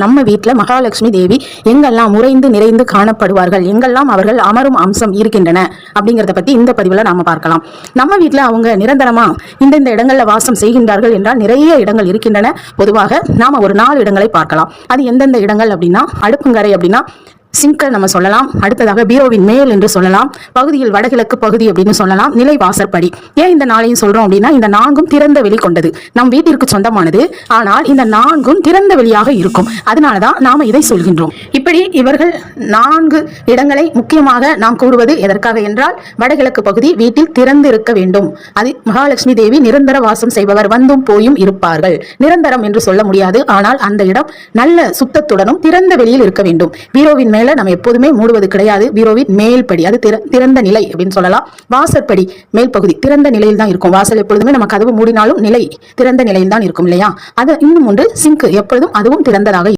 நம்ம வீட்டில் மகாலட்சுமி தேவி எங்கெல்லாம் உறைந்து நிறைந்து காணப்படுவார்கள், எங்கெல்லாம் அவர்கள் அமரும் அம்சம் இருக்கின்றன அப்படிங்கிறத பத்தி இந்த பதிவில் நாம பார்க்கலாம். நம்ம வீட்டில் அவங்க நிரந்தரமா இந்த இடங்கள்ல வாசம் செய்கின்றார்கள் என்றால் நிறைய இடங்கள் இருக்கின்றன. பொதுவாக நாம ஒரு 4 இடங்களை பார்க்கலாம். அது எந்தெந்த இடங்கள் அப்படின்னா, அடுப்புங்கரை அப்படின்னா சிங்கை நம்ம சொல்லலாம். அடுத்ததாக பீரோவின் மேல் என்று சொல்லலாம். பகுதியில் வடகிழக்கு பகுதி அப்படின்னு சொல்லலாம். நிலை வாசற்படி. ஏன் இந்த 4ஐயும் சொல்றோம் அப்படின்னா, இந்த 4ம் திறந்த வெளி கொண்டது, நம் வீட்டிற்கு சொந்தமானது. ஆனால் இந்த 4ம் திறந்த வெளியாக இருக்கும். அதனாலதான் நாம இதை சொல்கின்றோம். இப்படி இவர்கள் 4 இடங்களை முக்கியமாக நாம் கூறுவது எதற்காக என்றால், வடகிழக்கு பகுதி வீட்டில் திறந்து இருக்க வேண்டும். அது மகாலட்சுமி தேவி நிரந்தர வாசம் செய்பவர், வந்தும் போயும் இருப்பார்கள். நிரந்தரம் என்று சொல்ல முடியாது, ஆனால் அந்த இடம் நல்ல சுத்தத்துடனும் திறந்த வெளியில் இருக்க வேண்டும். பீரோவின் மேல் நம்ம எப்போதுமே மூடுவது கிடையாது. பீரோவின் மேல் படி அது திறந்த நிலை அப்படின்னு சொல்லலாம். வாசற்படி மேல் பகுதி திறந்த நிலையில் தான் இருக்கும். வாசல் எப்பொழுதுமே நம்ம கதவு மூடினாலும் நிலை திறந்த நிலையில் தான் இருக்கும் இல்லையா? அது இன்னும் ஒன்று சிங்க், எப்பொழுதும் அதுவும் திறந்ததாக